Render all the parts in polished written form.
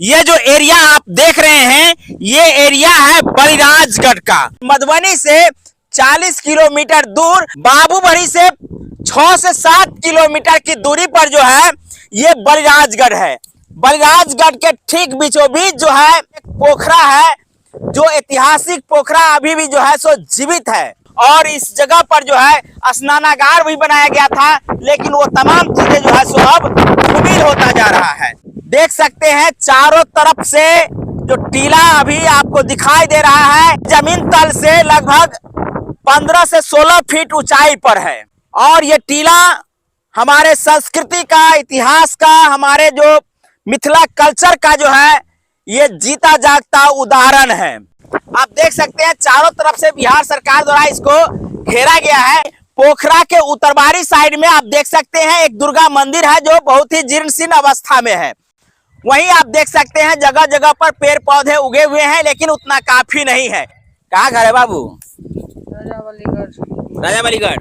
ये जो एरिया आप देख रहे हैं ये एरिया है बलिराजगढ़ का। मधुबनी से 40 किलोमीटर दूर, बाबूबड़ी से 6 से 7 किलोमीटर की दूरी पर जो है ये बलिराजगढ़ है। बलिराजगढ़ के ठीक बीचों बीच जो है एक पोखरा है, जो ऐतिहासिक पोखरा अभी भी जो है सो जीवित है। और इस जगह पर जो है स्नानागार भी बनाया गया था, लेकिन वो तमाम चीजें जो है सो अब धूमिल होता जा रहा है। देख सकते हैं चारों तरफ से जो टीला अभी आपको दिखाई दे रहा है, जमीन तल से लगभग 15 से 16 फीट ऊंचाई पर है। और ये टीला हमारे संस्कृति का, इतिहास का, हमारे जो मिथिला कल्चर का जो है ये जीता जागता उदाहरण है। आप देख सकते हैं चारों तरफ से बिहार सरकार द्वारा इसको घेरा गया है। पोखरा के उत्तरबारी साइड में आप देख सकते हैं एक दुर्गा मंदिर है जो बहुत ही जीर्ण शीर्ण अवस्था में है। वहीं आप देख सकते हैं जगह जगह पर पेड़ पौधे उगे हुए हैं, लेकिन उतना काफी नहीं है। कहाँ घर है बाबू? राजावलीगढ़।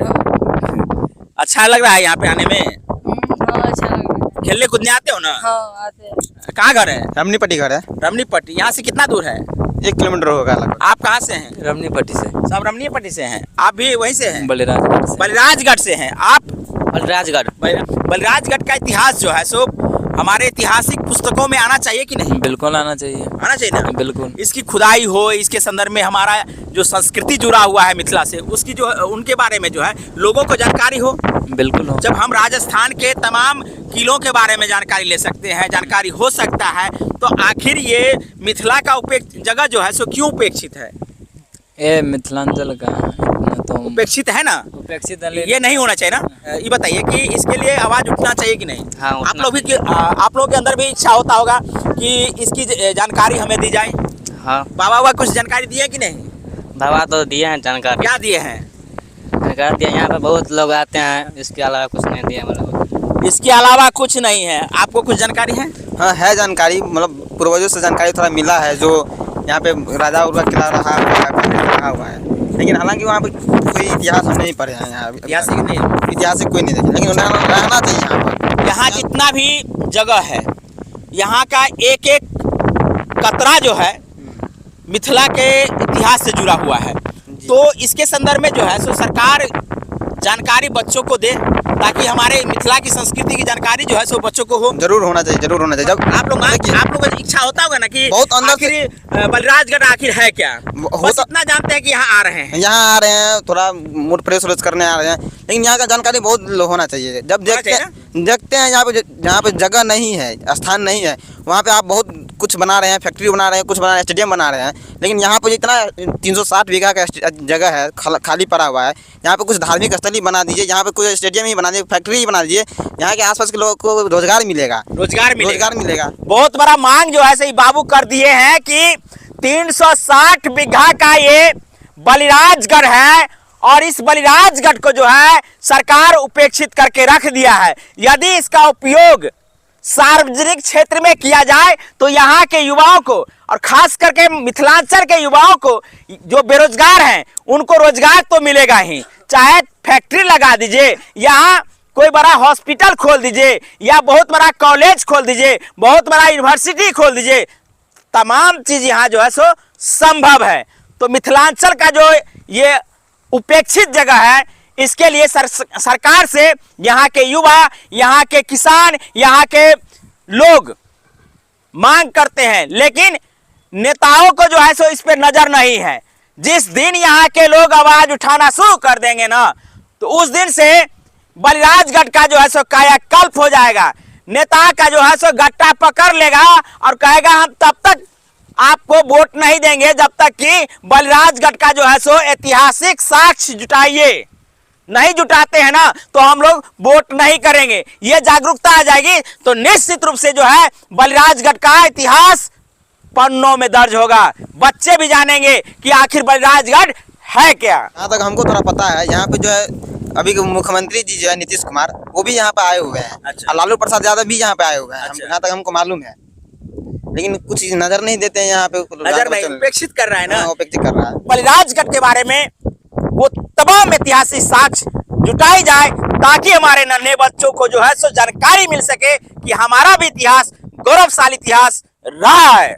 अच्छा लग रहा है यहाँ पे आने में? हाँ, अच्छा लग रहा है। खेलने कूदने आते हो ना? हाँ, आते हैं। कहाँ घर है? रमनीपट्टी घर है। रमनीपट्टी। यहाँ से कितना दूर है? 1 किलोमीटर होगा लगभग। आप कहाँ से हैं? रमनीपट्टी से। सब रमनीपट्टी से हैं। आप भी वहीं से हैं? बलिराजगढ़ से। बलिराजगढ़ से हैं आप? बलिराजगढ़। बलिराजगढ़ का इतिहास जो है सो हमारे ऐतिहासिक पुस्तकों में आना चाहिए कि नहीं? बिल्कुल आना चाहिए। आना चाहिए ना? बिल्कुल। इसकी खुदाई हो, इसके संदर्भ में हमारा जो संस्कृति जुड़ा हुआ है मिथिला से, उसकी जो उनके बारे में जो है लोगों को जानकारी हो। बिल्कुल हो। जब हम राजस्थान के तमाम किलों के बारे में जानकारी ले सकते हैं, जानकारी हो सकता है, तो आखिर ये मिथिला का जगह जो है सो क्यों उपेक्षित है? ये मिथिलांचल का तो उपेक्षित है ना? उपेक्षित ये नहीं होना चाहिए ना? ये बताइए कि इसके लिए आवाज उठना चाहिए कि नहीं? हाँ, आप लोगों के अंदर भी इच्छा होता होगा कि इसकी जानकारी हमें दी जाए। हाँ, बाबा कुछ जानकारी दिए कि नहीं? बाबा तो दिए हैं जानकारी। क्या दिए हैं? जानकारी दिया, यहाँ पे बहुत लोग आते हैं, इसके अलावा कुछ नहीं दिया। मतलब इसके अलावा कुछ नहीं है। आपको कुछ जानकारी है? हाँ है जानकारी, मतलब पूर्वजों से जानकारी थोड़ा मिला है। जो यहाँ पे राजा उर्वा किला रहा हुआ है, लेकिन हालांकि वहाँ पे कोई इतिहास हम नहीं पढ़े हैं। यहाँ ऐतिहासिक कोई नहीं देखे, लेकिन उन्हें रहना चाहिए यहाँ पर। यहाँ जितना भी जगह है, यहाँ का एक एक कतरा जो है मिथिला के इतिहास से जुड़ा हुआ है। तो इसके संदर्भ में जो है सो सरकार जानकारी बच्चों को दे, ताकि हमारे मिथिला की संस्कृति की जानकारी जो है सो बच्चों को हो। जरूर होना चाहिए, जरूर होना चाहिए। जब आप लोग का इच्छा होता होगा ना कि बहुत अंदर आखिर बलिराजगढ़ आखिर है क्या? बस इतना जानते हैं कि यहाँ आ रहे हैं। यहाँ आ रहे हैं, थोड़ा मूड फ्रेश करने आ रहे हैं, लेकिन यहाँ का जानकारी बहुत होना चाहिए। जब देखते हैं यहाँ पे जगह नहीं है, स्थान नहीं है, वहाँ पे आप बहुत कुछ बना रहे हैं, फैक्ट्री बना रहे हैं, कुछ बना रहे हैं, स्टेडियम बना रहे हैं, लेकिन यहाँ पे जितना 360 बीघा का जगह है खाली पड़ा हुआ है, यहाँ पे कुछ धार्मिक स्थल ही बना दीजिए, यहाँ पे कुछ स्टेडियम ही बना दीजिए, फैक्ट्री ही बना दीजिए। यहाँ के आसपास के लोगों को रोजगार मिलेगा। बहुत बड़ा मांग जो है सही बाबू कर दिए हैं कि 360 बीघा का ये बलिराजगढ़ है, और इस बलिराजगढ़ को जो है सरकार उपेक्षित करके रख दिया है। यदि इसका उपयोग सार्वजनिक क्षेत्र में किया जाए तो यहाँ के युवाओं को, और खास करके मिथिलांचल के युवाओं को जो बेरोजगार हैं उनको रोजगार तो मिलेगा ही। चाहे फैक्ट्री लगा दीजिए, यहाँ कोई बड़ा हॉस्पिटल खोल दीजिए, या बहुत बड़ा कॉलेज खोल दीजिए, बहुत बड़ा यूनिवर्सिटी खोल दीजिए, तमाम चीज यहाँ जो है सो संभव है। तो मिथिलांचल का जो ये उपेक्षित जगह है, इसके लिए सरकार से यहाँ के युवा, यहाँ के किसान, यहाँ के लोग मांग करते हैं, लेकिन नेताओं को जो है सो इस पे नजर नहीं है। जिस दिन यहाँ के लोग आवाज उठाना शुरू कर देंगे ना, तो उस दिन से बलिराजगढ़ का जो है सो कायाकल्प हो जाएगा। नेता का जो है सो गट्टा पकड़ लेगा और कहेगा हम तब तक आपको वोट नहीं देंगे जब तक कि बलिराजगढ़ का जो है सो ऐतिहासिक साक्ष्य जुटाइए। नहीं जुटाते हैं ना तो हम लोग वोट नहीं करेंगे। ये जागरूकता आ जाएगी तो निश्चित रूप से जो है बलिराजगढ़ का इतिहास पन्नों में दर्ज होगा। बच्चे भी जानेंगे कि आखिर बलिराजगढ़ है क्या। यहाँ तक हमको थोड़ा पता है, यहाँ पे जो है अभी मुख्यमंत्री जी जो है नीतीश कुमार, वो भी यहाँ पे आए हुए हैं। अच्छा। लालू प्रसाद यादव भी यहाँ पे आए हुए हैं। अच्छा। यहाँ तक हमको मालूम है, लेकिन कुछ नजर नहीं देते हैं यहाँ पे। नजर नहीं, उपेक्षित कर रहा है ना, उपेक्षित कर रहा है। बलिराजगढ़ के बारे में वो तमाम ऐतिहासिक साक्ष्य जुटाई जाए, ताकि हमारे नन्हे बच्चों को जो है सो जानकारी मिल सके कि हमारा भी इतिहास, गौरवशाली इतिहास रहा है।